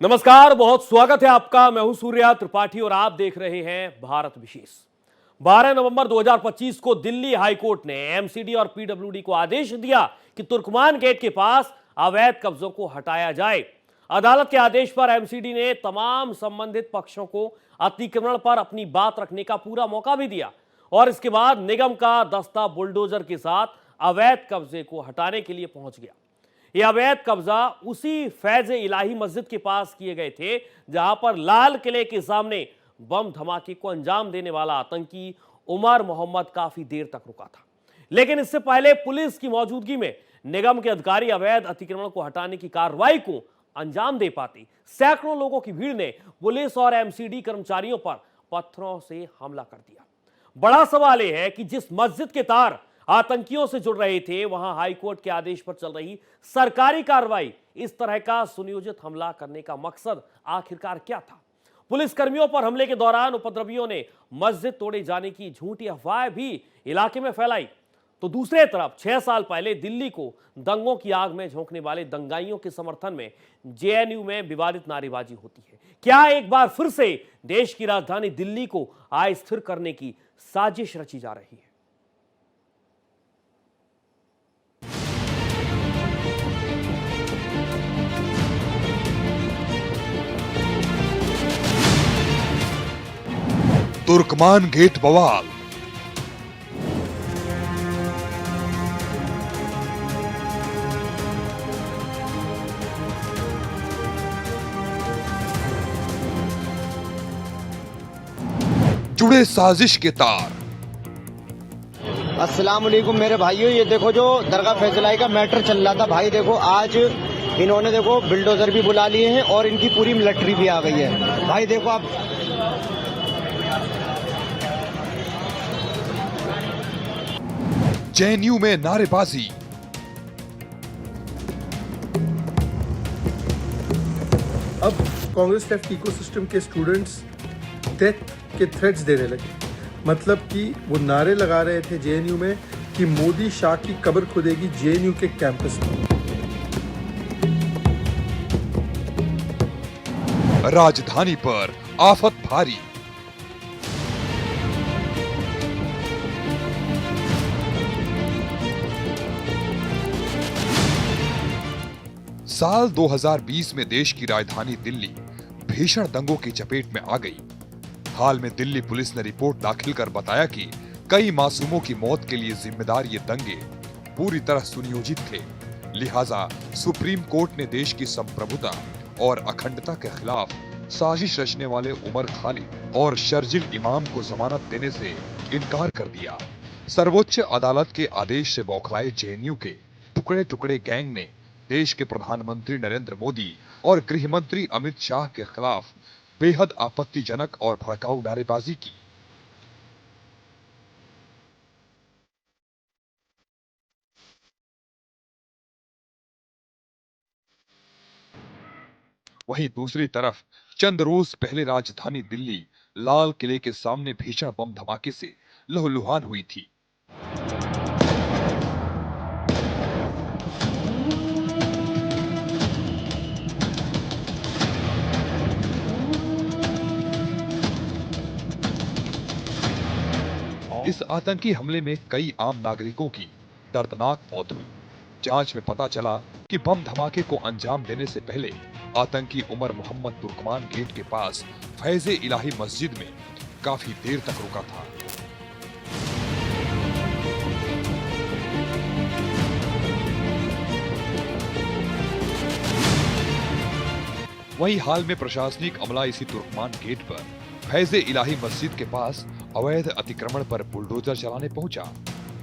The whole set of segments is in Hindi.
नमस्कार, बहुत स्वागत है आपका। मैं हूं सूर्या त्रिपाठी और आप देख रहे हैं भारत विशेष। 12 नवंबर 2025 को दिल्ली हाईकोर्ट ने एमसीडी और पीडब्ल्यूडी को आदेश दिया कि तुर्कमान गेट के पास अवैध कब्जों को हटाया जाए। अदालत के आदेश पर एमसीडी ने तमाम संबंधित पक्षों को अतिक्रमण पर अपनी बात रखने का पूरा मौका भी दिया और इसके बाद निगम का दस्ता बुलडोजर के साथ अवैध कब्जे को हटाने के लिए पहुंच गया। यह अवैध कब्जा उसी फैज इलाही मस्जिद के पास किए गए थे जहां पर लाल किले के सामने बम धमाके को अंजाम देने वाला आतंकी उमर मोहम्मद काफी देर तक रुका था। लेकिन इससे पहले पुलिस की मौजूदगी में निगम के अधिकारी अवैध अतिक्रमण को हटाने की कार्रवाई को अंजाम दे पाते सैकड़ों लोगों की भीड़ ने पुलिस और एमसीडी कर्मचारियों पर पत्थरों से हमला कर दिया। बड़ा सवाल यह है कि जिस मस्जिद के तार आतंकियों से जुड़ रहे थे वहां हाईकोर्ट के आदेश पर चल रही सरकारी कार्रवाई, इस तरह का सुनियोजित हमला करने का मकसद आखिरकार क्या था? पुलिस कर्मियों पर हमले के दौरान उपद्रवियों ने मस्जिद तोड़े जाने की झूठी अफवाह भी इलाके में फैलाई। तो दूसरे तरफ 6 साल पहले दिल्ली को दंगों की आग में झोंकने वाले दंगाइयों के समर्थन में जेएनयू में विवादित नारेबाजी होती है। क्या एक बार फिर से देश की राजधानी दिल्ली को अस्थिर करने की साजिश रची जा रही है? तुर्कमान गेट बवाल। जुड़े साजिश के तार। अस्सलाम वालेकुम मेरे भाइयों, ये देखो जो दरगाह फैजलाई का मैटर चल रहा था भाई, देखो आज इन्होंने देखो बिल्डोजर भी बुला लिए हैं और इनकी पूरी मिलिट्री भी आ गई है। भाई देखो आप जेएनयू में नारेबाजी। अब कांग्रेस लेफ्ट इकोसिस्टम के स्टूडेंट्स डेथ के थ्रेट्स देने लगे। मतलब कि वो नारे लगा रहे थे जेएनयू में कि मोदी शाह की कब्र खुदेगी जेएनयू के कैंपस में। राजधानी पर आफत भारी। साल 2020 में देश की राजधानी दिल्ली भीषण दंगों की चपेट में आ गई। हाल में दिल्ली पुलिस ने रिपोर्ट दाखिल कर बताया कि कई मासूमों की मौत के लिए जिम्मेदार ये दंगे पूरी तरह सुनियोजित थे। लिहाजा सुप्रीम कोर्ट ने देश की संप्रभुता और अखंडता के खिलाफ साजिश रचने वाले उमर खालिद और शर्जिल इमाम को जमानत देने से इनकार कर दिया। सर्वोच्च अदालत के आदेश से बौखलाए जेएनयू के टुकड़े टुकड़े गैंग ने देश के प्रधानमंत्री नरेंद्र मोदी और गृह मंत्री अमित शाह के खिलाफ बेहद आपत्तिजनक और भड़काऊ नारेबाजी की। वहीं दूसरी तरफ चंद रोज पहले राजधानी दिल्ली लाल किले के सामने भीषण बम धमाके से लहूलुहान हुई थी। इस आतंकी हमले में कई आम नागरिकों की दर्दनाक मौत हुई। जांच में पता चला कि बम धमाके को अंजाम देने से पहले आतंकी उमर मोहम्मद तुर्कमान गेट के पास फैज़े इलाही मस्जिद में काफी देर तक रुका था। वहीं हाल में प्रशासनिक अमला इसी तुर्कमान गेट पर फैज़े इलाही मस्जिद के पास अवैध अतिक्रमण पर बुलडोजर चलाने पहुंचा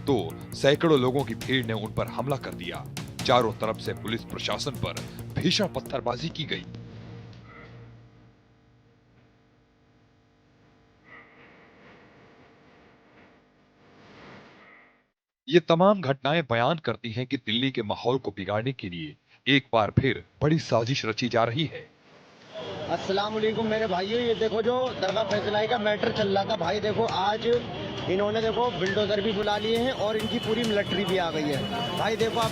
तो सैकड़ों लोगों की भीड़ ने उन पर हमला कर दिया। चारों तरफ से पुलिस प्रशासन पर भीषण पत्थरबाजी की गई। ये तमाम घटनाएं बयान करती हैं कि दिल्ली के माहौल को बिगाड़ने के लिए एक बार फिर बड़ी साजिश रची जा रही है। अस्सलाम वालेकुम मेरे भाइयों, ये देखो जो दरगाह फैजलाई का मैटर चल रहा था भाई, देखो आज इन्होंने देखो बिल्डोजर भी बुला लिए हैं और इनकी पूरी मिलिट्री भी आ गई है। भाई देखो आप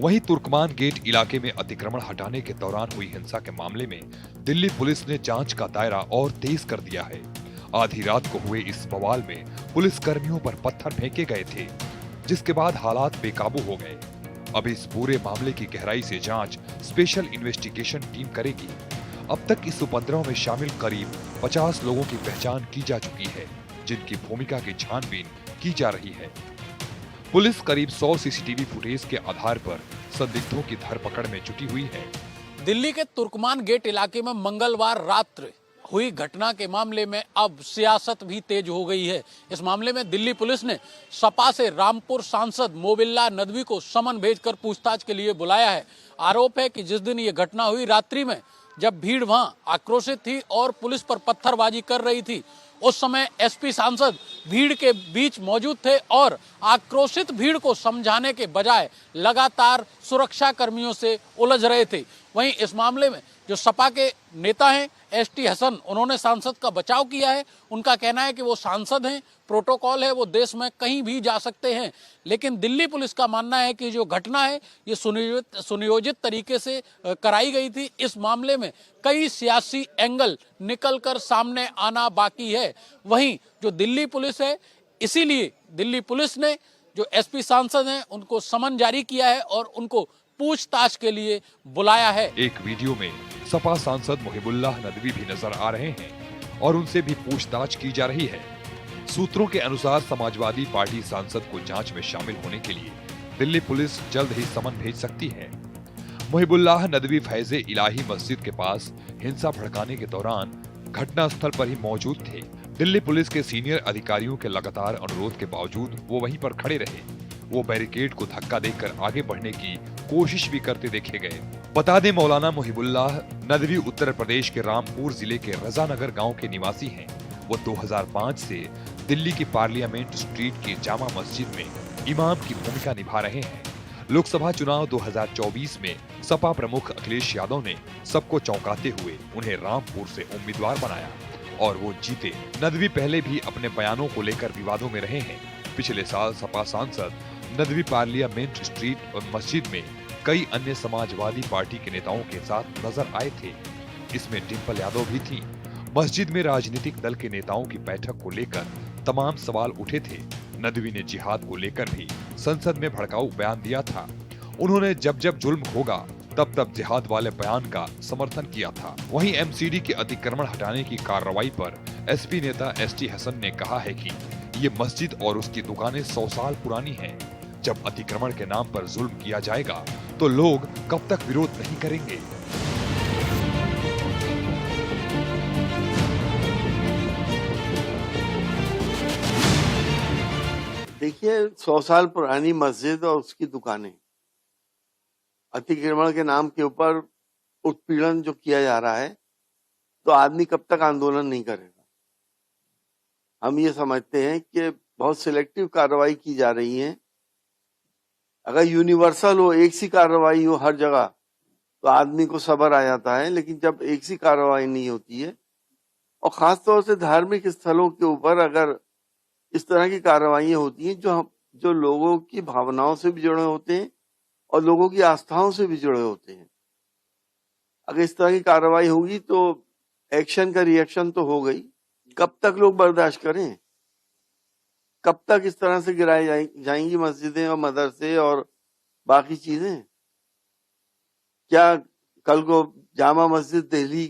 वहीं तुर्कमान गेट इलाके में अतिक्रमण हटाने के दौरान हुई हिंसा के मामले में दिल्ली पुलिस ने जांच का दायरा और तेज कर दिया है। आधी रात को हुए इस बवाल में पुलिस कर्मियों पर पत्थर फेंके गए थे, जिसके बाद हालात बेकाबू हो गए। अब इस पूरे मामले की गहराई से जांच स्पेशल इन्वेस्टिगेशन टीम करेगी। अब तक इस उपद्रव में शामिल करीब 50 लोगों की पहचान की जा चुकी है, जिनकी भूमिका की छानबीन की जा रही है। पुलिस करीब 100 सीसीटीवी फुटेज के आधार पर संदिग्धों की धरपकड़ में जुटी हुई है। दिल्ली के तुर्कमान गेट इलाके में मंगलवार रात्र हुई घटना के मामले में अब सियासत भी तेज हो गई है। इस मामले में दिल्ली पुलिस ने सपा से रामपुर सांसद मोबिल्ला नदवी को समन भेजकर पूछताछ के लिए बुलाया है। आरोप है कि जिस दिन ये घटना हुई रात्रि में, जब भीड़ वहां आक्रोशित थी और पुलिस पर पत्थरबाजी कर रही थी, उस समय एसपी सांसद भीड़ के बीच मौजूद थे और आक्रोशित भीड़ को समझाने के बजाय लगातार सुरक्षा कर्मियों से उलझ रहे थे। वहीं इस मामले में जो सपा के नेता हैं एसटी हसन, उन्होंने सांसद का बचाव किया है। उनका कहना है कि वो सांसद हैं, प्रोटोकॉल है, वो देश में कहीं भी जा सकते हैं। लेकिन दिल्ली पुलिस का मानना है कि जो घटना है ये सुनियोजित तरीके से कराई गई थी। इस मामले में कई सियासी एंगल निकलकर सामने आना बाकी है। वहीं जो दिल्ली पुलिस है, इसीलिए दिल्ली पुलिस ने जो एसपी सांसद हैं उनको समन जारी किया है और उनको पूछताछ के लिए बुलाया है। एक वीडियो में सपा सांसद मुहिबुल्लाह नदवी भी नजर आ रहे हैं और उनसे भी पूछताछ की जा रही है। सूत्रों के अनुसार समाजवादी पार्टी सांसद को जांच में शामिल होने के लिए दिल्ली पुलिस जल्द ही समन भेज सकती है। मुहिबुल्लाह नदवी फैज़े इलाही मस्जिद के पास हिंसा भड़काने के दौरान घटनास्थल पर ही मौजूद थे। दिल्ली पुलिस के सीनियर अधिकारियों के लगातार अनुरोध के बावजूद वो वहीं पर खड़े रहे। वो बैरिकेड को धक्का देकर आगे बढ़ने की कोशिश भी करते देखे गए। बता दें, मौलाना मुहिबुल्लाह नदवी उत्तर प्रदेश के रामपुर जिले के रजानगर गांव के निवासी हैं। वो 2005 से दिल्ली की पार्लियामेंट स्ट्रीट की जामा मस्जिद में इमाम की भूमिका निभा रहे हैं। लोकसभा चुनाव 2024 में सपा प्रमुख अखिलेश यादव ने सबको चौंकाते हुए उन्हें रामपुर से उम्मीदवार बनाया और वो जीते। नदवी पहले भी अपने बयानों को लेकर विवादों में रहे हैं। पिछले साल सपा सांसद नदवी पार्लियामेंट स्ट्रीट और मस्जिद में कई अन्य समाजवादी पार्टी के नेताओं के साथ नजर आए थे। इसमें डिंपल यादव भी थी। मस्जिद में राजनीतिक दल के नेताओं की बैठक को लेकर तमाम सवाल उठे थे। नदवी ने जिहाद को लेकर भी संसद में भड़काऊ बयान दिया था। उन्होंने जब जब जुल्म होगा तब तब जिहाद वाले बयान का समर्थन किया था। वहीं एमसीडी के अतिक्रमण हटाने की कार्रवाई पर एसपी नेता एसटी हसन ने कहा है कि ये मस्जिद और उसकी दुकानें 100 साल पुरानी हैं। जब अतिक्रमण के नाम पर जुल्म किया जाएगा तो लोग कब तक विरोध नहीं करेंगे। देखिए, 100 साल पुरानी मस्जिद और उसकी दुकानें, अतिक्रमण के नाम के ऊपर उत्पीड़न जो किया जा रहा है, तो आदमी कब तक आंदोलन नहीं करेगा। हम ये समझते हैं कि बहुत सिलेक्टिव कार्रवाई की जा रही है। अगर यूनिवर्सल हो, एक सी कार्रवाई हो हर जगह, तो आदमी को सब्र आ जाता है। लेकिन जब एक सी कार्रवाई नहीं होती है, और खासतौर से धार्मिक स्थलों के ऊपर अगर इस तरह की कार्रवाई होती हैं जो लोगों की भावनाओं से भी जुड़े होते हैं और लोगों की आस्थाओं से भी जुड़े होते हैं, अगर इस तरह की कार्रवाई होगी तो एक्शन का रिएक्शन तो हो गई। कब तक लोग बर्दाश्त करें? कब तक इस तरह से गिराई जाएंगी मस्जिदें और मदरसे और बाकी चीजें? क्या कल को जामा मस्जिद दिल्ली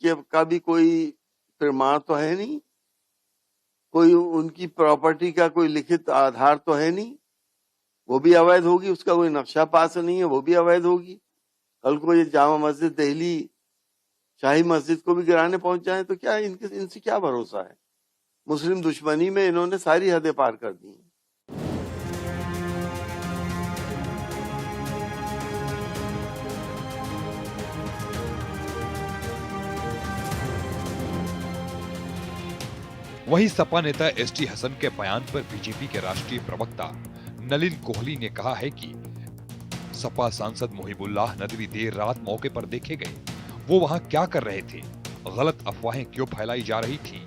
का भी कोई प्रमाण तो है नहीं, कोई उनकी प्रॉपर्टी का कोई लिखित आधार तो है नहीं, वो भी अवैध होगी। उसका कोई नक्शा पास नहीं है, वो भी अवैध होगी। कल को ये जामा मस्जिद दिल्ली शाही मस्जिद को भी गिराने पहुंच जाए तो क्या इनसे क्या भरोसा है? मुस्लिम दुश्मनी में इन्होंने सारी हदें पार कर दी हैं। वहीं सपा नेता एसटी हसन के बयान पर बीजेपी के राष्ट्रीय प्रवक्ता नलिन कोहली ने कहा है कि सपा सांसद मुहिबुल्लाह नदवी देर रात मौके पर देखे गए। वो वहां क्या कर रहे थे? गलत अफवाहें क्यों फैलाई जा रही थी?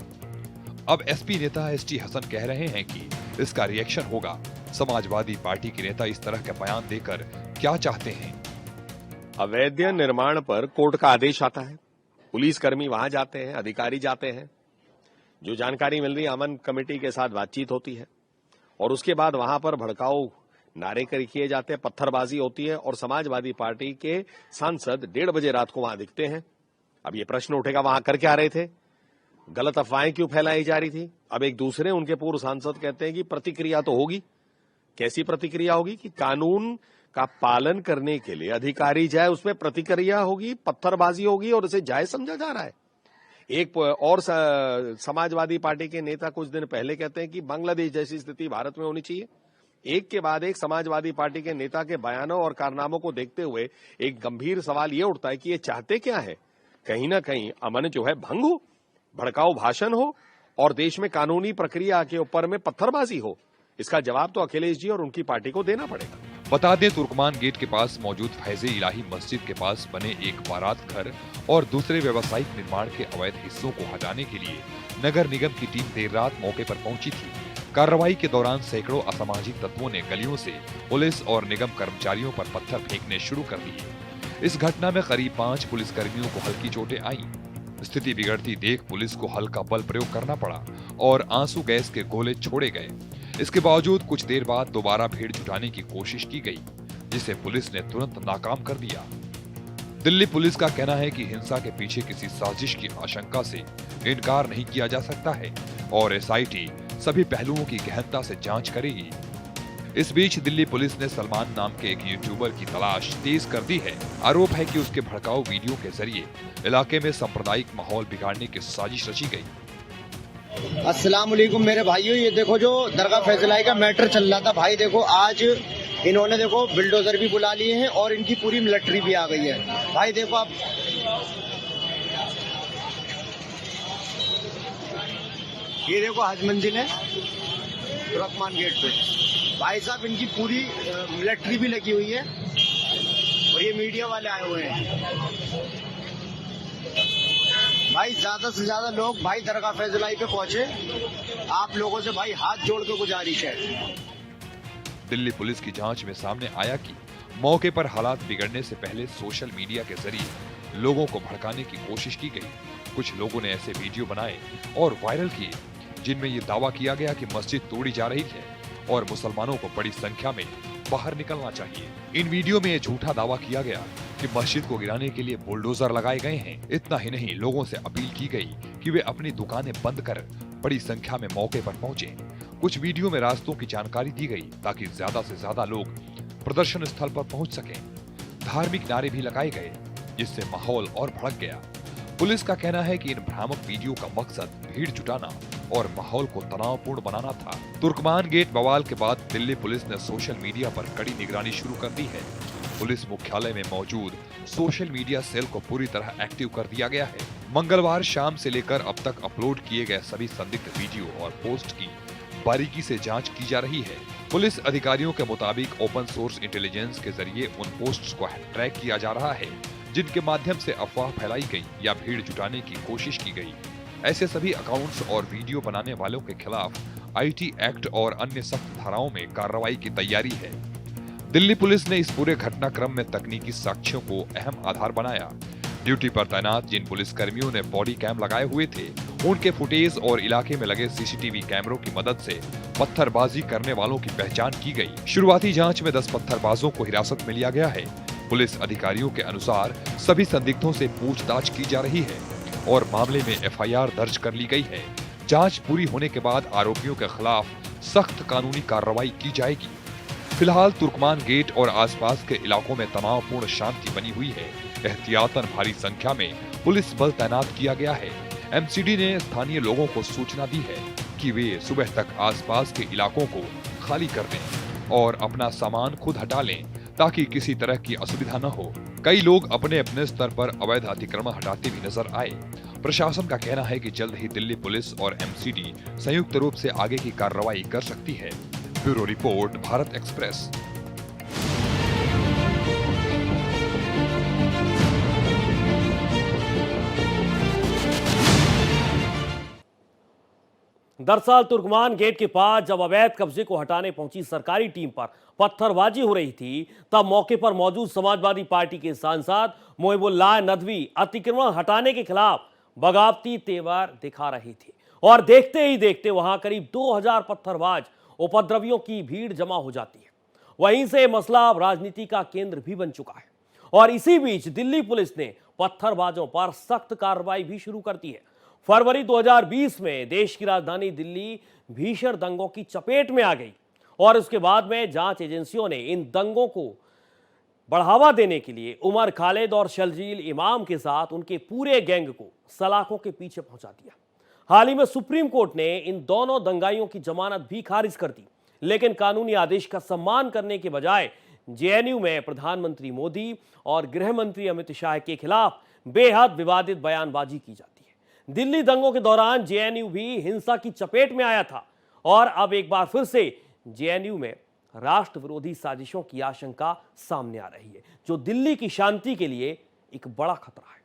अब एसपी नेता एसटी हसन कह रहे हैं कि इसका रिएक्शन होगा। समाजवादी पार्टी के नेता इस तरह के बयान देकर क्या चाहते हैं। अवैध निर्माण पर कोर्ट का आदेश आता है, पुलिसकर्मी वहां जाते हैं, अधिकारी जाते हैं, जो जानकारी मिल रही है अमन कमेटी के साथ बातचीत होती है और उसके बाद वहां पर भड़काऊ नारे किए जाते हैं, पत्थरबाजी होती है और समाजवादी पार्टी के सांसद 1:30 बजे रात को वहां दिखते हैं। अब ये प्रश्न उठेगा वहां कर क्या रहे थे, गलत अफवाहें क्यों फैलाई जा रही थी। अब एक दूसरे उनके पूर्व सांसद कहते हैं कि प्रतिक्रिया तो होगी। कैसी प्रतिक्रिया होगी कि कानून का पालन करने के लिए अधिकारी जाए, उसमें प्रतिक्रिया होगी, पत्थरबाजी होगी और उसे जायज समझा जा रहा है। एक और समाजवादी पार्टी के नेता कुछ दिन पहले कहते हैं कि बांग्लादेश जैसी स्थिति भारत में होनी चाहिए। एक के बाद एक समाजवादी पार्टी के नेता के बयानों और कारनामों को देखते हुए एक गंभीर सवाल यह उठता है कि ये चाहते क्या है। कहीं ना कहीं अमन जो है भंग हो, भड़काऊ भाषण हो और देश में कानूनी प्रक्रिया के ऊपर में पत्थरबाजी हो। इसका जवाब तो अखिलेश जी और उनकी पार्टी को देना पड़ेगा। बता दें, तुर्कमान गेट के पास मौजूद फैज़े इलाही मस्जिद के पास बने एक बारात घर और दूसरे व्यावसायिक निर्माण के अवैध हिस्सों को हटाने के लिए नगर निगम की टीम देर रात मौके पर पहुंची थी। कार्रवाई के दौरान सैकड़ों असामाजिक तत्वों ने गलियों से पुलिस और निगम कर्मचारियों पर पत्थर फेंकने शुरू कर दिए। इस घटना में करीब 5 पुलिसकर्मियों को हल्की चोटें आईं। स्थिति बिगड़ती देख पुलिस को हल्का बल प्रयोग करना पड़ा और आंसू गैस के गोले छोड़े गए। इसके बावजूद कुछ देर बाद दोबारा भीड़ जुटाने की कोशिश की गई, जिसे पुलिस ने तुरंत नाकाम कर दिया। दिल्ली पुलिस का कहना है कि हिंसा के पीछे किसी साजिश की आशंका से इनकार नहीं किया जा सकता है और एसआईटी सभी पहलुओं की गहनता से जांच करेगी। इस बीच दिल्ली पुलिस ने सलमान नाम के एक यूट्यूबर की तलाश तेज कर दी है। आरोप है कि उसके भड़काऊ वीडियो के जरिए इलाके में सांप्रदायिक माहौल बिगाड़ने की साजिश रची गई। अस्सलाम वालेकुम मेरे भाइयों, ये देखो जो दरगाह फैसलाई का मैटर चल रहा था भाई, देखो आज इन्होंने देखो बिल्डोजर भी बुला लिए हैं और इनकी पूरी मिलिट्री भी आ गई है। भाई देखो आप, ये देखो हज मंजिल है तुर्कमान गेट पे, भाई साहब इनकी पूरी मिलिट्री भी लगी हुई है और ये मीडिया वाले आए हुए हैं। भाई ज्यादा से ज्यादा लोग भाई दरगाह फैसलाई पे पहुंचे, आप लोगों से भाई हाथ जोड़ के गुजारिश है। दिल्ली पुलिस की जांच में सामने आया कि मौके पर हालात बिगड़ने से पहले सोशल मीडिया के जरिए लोगों को भड़काने की कोशिश की गई। कुछ लोगों ने ऐसे वीडियो बनाए और वायरल किए जिनमें ये दावा किया गया कि मस्जिद तोड़ी जा रही है और मुसलमानों को बड़ी संख्या में बाहर निकलना चाहिए। इन वीडियो में ये झूठा दावा किया गया कि मस्जिद को गिराने के लिए बुलडोजर लगाए गए हैं। इतना ही नहीं, लोगों से अपील की गई कि वे अपनी दुकानें बंद कर बड़ी संख्या में मौके पर पहुंचे। कुछ वीडियो में रास्तों की जानकारी दी गई ताकि ज्यादा से ज्यादा लोग प्रदर्शन स्थल पर पहुंच सकें। धार्मिक नारे भी लगाए गए जिससे माहौल और भड़क गया। पुलिस का कहना है कि इन भ्रामक वीडियो का मकसद भीड़ जुटाना और माहौल को तनावपूर्ण बनाना था। तुर्कमान गेट बवाल के बाद दिल्ली पुलिस ने सोशल मीडिया पर कड़ी निगरानी शुरू कर दी है। पुलिस मुख्यालय में मौजूद सोशल मीडिया सेल को पूरी तरह एक्टिव कर दिया गया है। मंगलवार शाम से लेकर अब तक अपलोड किए गए सभी संदिग्ध वीडियो और पोस्ट की बारीकी से जांच की जा रही है। पुलिस अधिकारियों के मुताबिक ओपन सोर्स इंटेलिजेंस के जरिए उन पोस्ट्स को ट्रैक किया जा रहा है जिनके माध्यम से अफवाह फैलाई गई या भीड़ जुटाने की कोशिश की गई। ऐसे सभी अकाउंट्स और वीडियो बनाने वालों के खिलाफ आईटी एक्ट और अन्य सख्त धाराओं में कार्रवाई की तैयारी है। दिल्ली पुलिस ने इस पूरे घटनाक्रम में तकनीकी साक्ष्यों को अहम आधार बनाया। ड्यूटी पर तैनात जिन पुलिसकर्मियों ने बॉडी कैम लगाए हुए थे, उनके फुटेज और इलाके में लगे सीसीटीवी कैमरों की मदद से पत्थरबाजी करने वालों की पहचान की गई। शुरुआती जांच में 10 पत्थरबाजों को हिरासत में लिया गया है। पुलिस अधिकारियों के अनुसार सभी संदिग्धों से पूछताछ की जा रही है और मामले में एफआईआर दर्ज कर ली गई है। जांच पूरी होने के बाद आरोपियों के खिलाफ सख्त कानूनी कार्रवाई की जाएगी। फिलहाल तुर्कमान गेट और आसपास के इलाकों में तनावपूर्ण शांति बनी हुई है। एहतियातन भारी संख्या में पुलिस बल तैनात किया गया है। एमसीडी ने स्थानीय लोगों को सूचना दी है कि वे सुबह तक आसपास के इलाकों को खाली कर दें और अपना सामान खुद हटा लें ताकि किसी तरह की असुविधा न हो। कई लोग अपने अपने स्तर पर अवैध अतिक्रमण हटाते भी नजर आए। प्रशासन का कहना है कि जल्द ही दिल्ली पुलिस और एमसीडी संयुक्त रूप से आगे की कार्रवाई कर सकती है। Bureau report, Bharat express. दरअसल तुर्कमान गेट के पास जब अवैध कब्जे को हटाने पहुंची सरकारी टीम पर पत्थरबाजी हो रही थी, तब मौके पर मौजूद समाजवादी पार्टी के सांसद मोहिबुल्लाह नदवी अतिक्रमण हटाने के खिलाफ बगावती तेवर दिखा रही थी और देखते ही देखते वहां करीब 2000 पत्थरबाज उपद्रवियों की भीड़ जमा हो जाती है। वहीं से मसला अब राजनीति का केंद्र भी बन चुका है और इसी बीच दिल्ली पुलिस ने पत्थरबाजों पर सख्त कार्रवाई भी शुरू कर दी है। फरवरी 2020 में देश की राजधानी दिल्ली भीषण दंगों की चपेट में आ गई और उसके बाद में जांच एजेंसियों ने इन दंगों को बढ़ावा देने के लिए उमर खालिद और शर्जील इमाम के साथ उनके पूरे गैंग को सलाखों के पीछे पहुंचा दिया। हाल ही में सुप्रीम कोर्ट ने इन दोनों दंगाइयों की जमानत भी खारिज कर दी, लेकिन कानूनी आदेश का सम्मान करने के बजाय जेएनयू में प्रधानमंत्री मोदी और गृह मंत्री अमित शाह के खिलाफ बेहद विवादित बयानबाजी की जाती है। दिल्ली दंगों के दौरान जेएनयू भी हिंसा की चपेट में आया था और अब एक बार फिर से जेएनयू में राष्ट्र विरोधी साजिशों की आशंका सामने आ रही है, जो दिल्ली की शांति के लिए एक बड़ा खतरा है।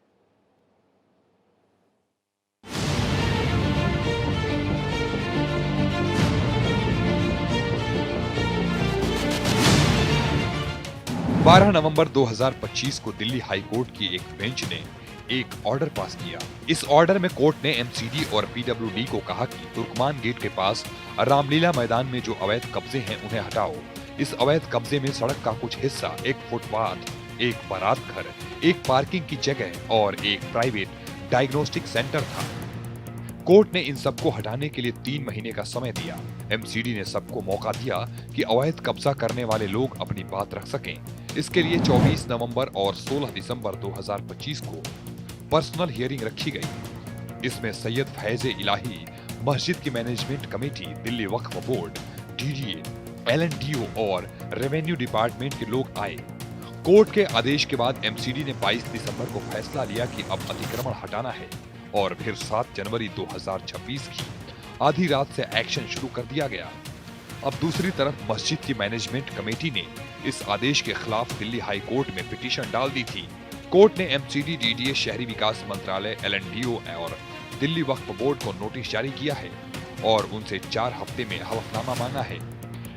12 नवंबर 2025 को दिल्ली हाई कोर्ट की एक बेंच ने एक ऑर्डर पास किया। इस ऑर्डर में कोर्ट ने एमसीडी और पीडब्ल्यूडी को कहा कि तुर्कमान गेट के पास रामलीला मैदान में जो अवैध कब्जे हैं उन्हें हटाओ। इस अवैध कब्जे में सड़क का कुछ हिस्सा, एक फुटपाथ, एक बारात घर, एक पार्किंग की जगह और एक प्राइवेट डायग्नोस्टिक सेंटर था। कोर्ट ने इन सबको हटाने के लिए 3 महीने का समय दिया। एमसीडी ने सबको मौका दिया कि अवैध कब्जा करने वाले लोग अपनी बात रख सकें। इसके लिए 24 नवंबर और 16 दिसंबर 2025 को पर्सनल हियरिंग रखी गई। इसमें सैयद फैज इलाही, मस्जिद की management committee, Delhi Waqf board, DDA, एलएनडीओ और रेवेन्यू डिपार्टमेंट के लोग आए। कोर्ट के आदेश के बाद एमसीडी ने 22 दिसंबर को फैसला लिया कि अब अतिक्रमण हटाना है और फिर 7 जनवरी 2026 की आधी रात से एक्शन शुरू कर दिया गया। अब दूसरी तरफ मस्जिद की मैनेजमेंट कमेटी ने इस आदेश के खिलाफ दिल्ली हाई कोर्ट में पिटीशन डाल दी थी। कोर्ट ने एमसीडी, डीडीए, शहरी विकास मंत्रालय, एलएनडीओ और दिल्ली वक्फ बोर्ड को नोटिस जारी किया है और उनसे 4 हफ्ते में हलफनामा मांगा है।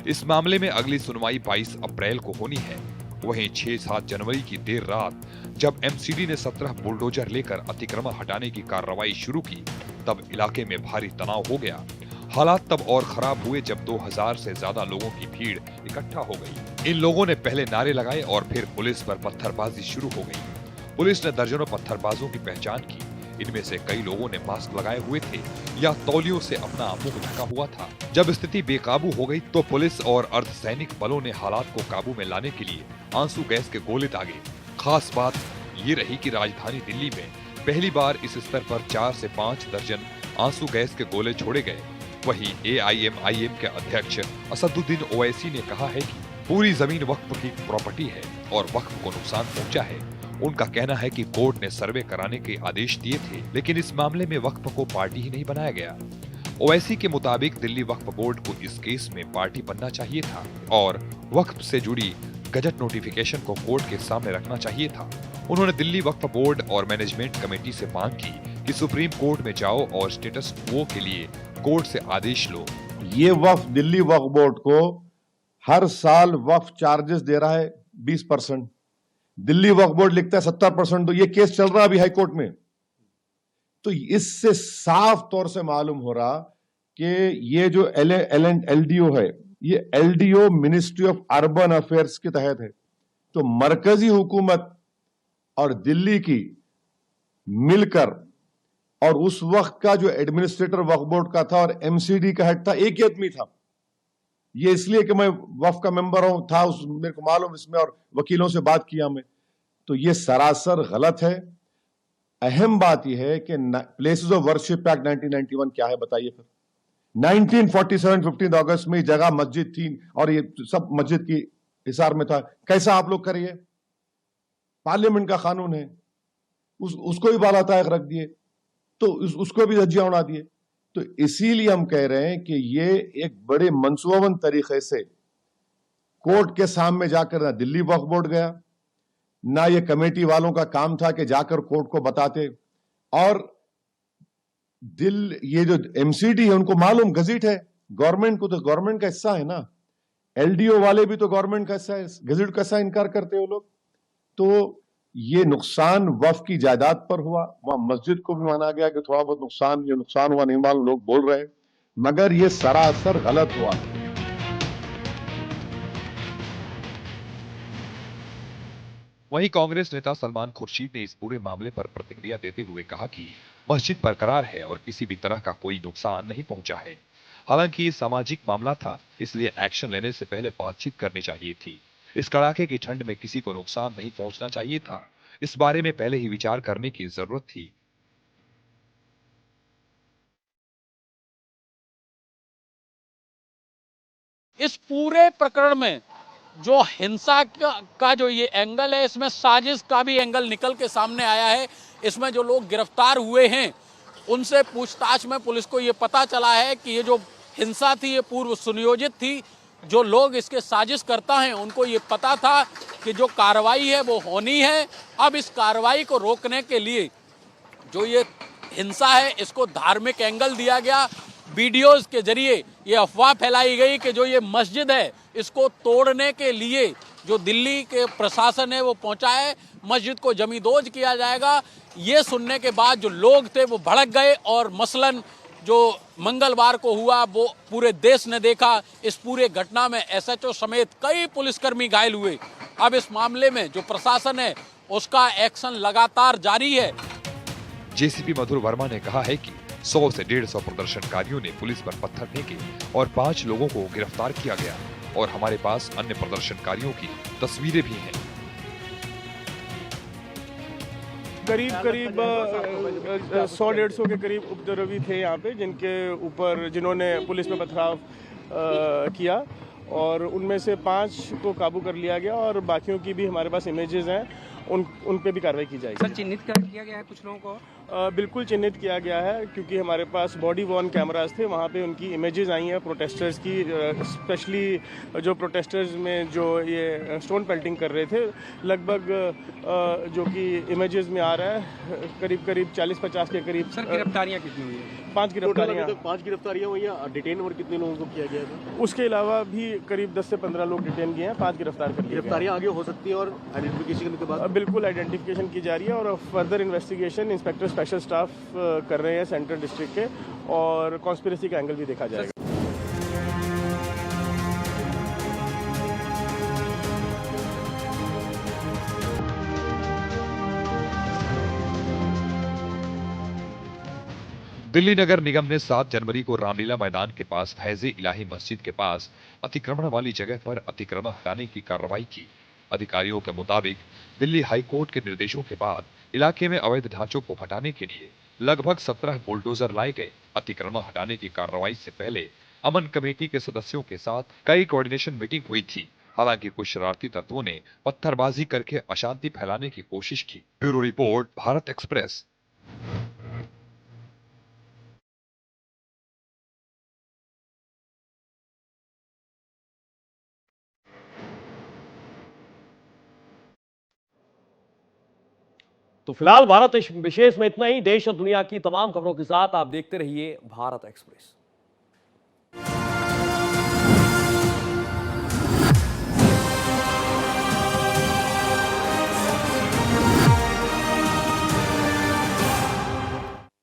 इस मामले में अगली सुनवाई 22 अप्रैल को होनी है। वहीं 6-7 जनवरी की देर रात जब एमसीडी ने 17 बुलडोजर लेकर अतिक्रमण हटाने की कार्रवाई शुरू की, तब इलाके में भारी तनाव हो गया। हालात तब और खराब हुए जब 2000 से ज्यादा लोगों की भीड़ इकट्ठा हो गई। इन लोगों ने पहले नारे लगाए और फिर पुलिस पर पत्थरबाजी शुरू हो गई। पुलिस ने दर्जनों पत्थरबाजों की पहचान की। इनमें से कई लोगों ने मास्क लगाए हुए थे या तौलियों से अपना मुंह ढका हुआ था। जब स्थिति बेकाबू हो गई तो पुलिस और अर्धसैनिक बलों ने हालात को काबू में लाने के लिए आंसू गैस के गोले दागे। खास बात ये रही कि राजधानी दिल्ली में पहली बार इस स्तर पर 4 से 5 दर्जन आंसू गैस के गोले छोड़े गए। वहीं एआईएमआईएम के अध्यक्ष असदुद्दीन ओवैसी ने कहा है कि पूरी जमीन वक्फ की प्रॉपर्टी है और वक्फ को नुकसान पहुंचा है। उनका कहना है कि कोर्ट ने सर्वे कराने के आदेश दिए थे, लेकिन इस मामले में वक्फ को पार्टी ही नहीं बनाया गया। ओवैसी के मुताबिक दिल्ली वक्फ बोर्ड को इस केस में पार्टी बनना चाहिए था और वक्फ से जुड़ी गजट नोटिफिकेशन को कोर्ट के सामने रखना चाहिए था। उन्होंने दिल्ली वक्फ बोर्ड और मैनेजमेंट कमेटी से मांग की कि सुप्रीम कोर्ट में जाओ और स्टेटस क्वो के लिए कोर्ट से आदेश लो। ये वक्फ, दिल्ली वक्फ बोर्ड को हर साल वक्फ चार्जेस दे रहा है 20%। दिल्ली वक्फ बोर्ड लिखता है 70%। तो ये केस चल रहा है अभी हाई कोर्ट में। तो इससे साफ तौर से मालूम हो रहा कि ये जो एलडीओ है, ये LDO ministry of urban affairs के तहत है। तो मरकजी हुकूमत और दिल्ली की मिलकर, और उस वक्त का जो एडमिनिस्ट्रेटर वक्फ बोर्ड का था और एमसीडी का हेड था, एक ही आदमी था। ये इसलिए कि मैं वक्फ का मेंबर हूं था, मेरे को मालूम इसमें, और वकीलों से बात किया मैं। तो ये सरासर गलत है। अहम बात यह है कि प्लेसेस ऑफ वर्शिप एक्ट 1991 क्या है बताइए फिर। 1947 15 अगस्त में जगह मस्जिद थी और ये सब मस्जिद की हिसार में था। कैसा आप लोग करिए, पार्लियामेंट का कानून है, उसको भी बाला तायक रख दिए, तो उसको भी धज्जियां उड़ा दिए। तो इसीलिए हम कह रहे हैं कि ये एक बड़े मंसूबाबंद तरीके से कोर्ट के सामने जाकर ना दिल्ली वक्फ बोर्ड गया, ना ये कमेटी वालों का काम था कि जाकर कोर्ट को बताते। और ये जो एमसीडी है उनको मालूम, गजट है गवर्नमेंट को, तो गवर्नमेंट का हिस्सा है ना। एलडीओ वाले भी तो गवर्नमेंट का हिस्सा है, गजट का हिस्सा इनकार करते हो लोग। तो ये नुकसान वक्फ की जायदाद पर हुआ, वहां मस्जिद को भी माना गया कि थोड़ा बहुत नुकसान, ये नुकसान हुआ नहीं मालूम, लोग बोल रहे हैं, मगर ये सरासर गलत हुआ। वहीं कांग्रेस नेता सलमान खुर्शीद ने इस पूरे मामले पर प्रतिक्रिया देते हुए कहा कि मस्जिद बरकरार है और किसी भी तरह का कोई नुकसान नहीं पहुंचा है। हालांकि ये सामाजिक मामला था, इसलिए एक्शन लेने से पहले बातचीत करनी चाहिए थी। इस कड़ाके की ठंड में किसी को नुकसान नहीं पहुंचना चाहिए था। इस बारे में पहले ही विचार करने की जरूरत थी। इस पूरे प्रकरण में जो हिंसा का जो ये एंगल है, इसमें साजिश का भी एंगल निकल के सामने आया है। इसमें जो लोग गिरफ्तार हुए हैं उनसे पूछताछ में पुलिस को ये पता चला है कि ये जो हिंसा थी ये पूर्व सुनियोजित थी। जो लोग इसके साजिश करता हैं उनको ये पता था कि जो कार्रवाई है वो होनी है। अब इस कार्रवाई को रोकने के लिए जो ये हिंसा है इसको धार्मिक एंगल दिया गया। वीडियोस के जरिए ये अफवाह फैलाई गई कि जो ये मस्जिद है इसको तोड़ने के लिए जो दिल्ली के प्रशासन है वो पहुंचा है, मस्जिद को जमींदोज किया जाएगा। ये सुनने के बाद जो लोग थे वो भड़क गए और मसलन जो मंगलवार को हुआ वो पूरे देश ने देखा। इस पूरे घटना में एसएचओ समेत कई पुलिसकर्मी घायल हुए। अब इस मामले में जो प्रशासन है उसका एक्शन लगातार जारी है। जेसीपी मधुर वर्मा ने कहा है कि 100 से 150 प्रदर्शनकारियों ने पुलिस पर पत्थर फेंके और 5 लोगों को गिरफ्तार किया गया और हमारे पास अन्य प्रदर्शनकारियों की तस्वीरें भी हैं। करीब 100-150 के करीब उपद्रवी थे यहाँ पे, जिन्होंने पुलिस में पथराव किया और उनमें से 5 को काबू कर लिया गया और बाकियों की भी हमारे पास इमेजेस हैं, उन पे भी कार्रवाई की जाएगी। सर, चिन्हित किया गया है कुछ लोगों को? बिल्कुल चिन्हित किया गया है, क्योंकि हमारे पास बॉडी वॉर्न कैमरास थे, वहाँ पे उनकी इमेजेस आई हैं प्रोटेस्टर्स की। स्पेशली जो प्रोटेस्टर्स में जो ये स्टोन पेल्टिंग कर रहे थे, लगभग जो कि इमेजेस में आ रहा है करीब 40-50 के करीब। सर, गिरफ्तारियाँ कितनी हुई है? 5 गिरफ्तारियाँ। 5 गिरफ्तारियाँ हुई हैं। डिटेन और कितने लोगों को किया गया था? उसके अलावा भी करीब 10 से 15 लोग डिटेन किए हैं, 5 गिरफ्तार कर लिए। गिरफ्तारियाँ आगे हो सकती है और आइडेंटिफिकेशन के बाद? बिल्कुल आइडेंटिफिकेशन की जा रही है और further investigation inspector special staff कर रहे हैं सेंट्रल डिस्ट्रिक्ट के, और कॉन्स्पिरेसी का एंगल भी देखा जाएगा। दिल्ली नगर निगम ने 7 जनवरी को रामलीला मैदान के पास फैज़े इलाही मस्जिद के पास अतिक्रमण वाली जगह पर अतिक्रमण हटाने की कार्रवाई की। अधिकारियों के मुताबिक दिल्ली हाई कोर्ट के निर्देशों के बाद इलाके में अवैध ढांचों को हटाने के लिए लगभग 17 बुलडोजर लाए गए। अतिक्रमण हटाने की कार्रवाई से पहले अमन कमेटी के सदस्यों के साथ कई कोऑर्डिनेशन मीटिंग हुई थी। हालांकि कुछ शरारती तत्वों ने पत्थरबाजी करके अशांति फैलाने की कोशिश की। Bureau report, Bharat express. तो फिलहाल भारत विशेष में इतना ही। देश और दुनिया की तमाम खबरों के साथ आप देखते रहिए भारत एक्सप्रेस।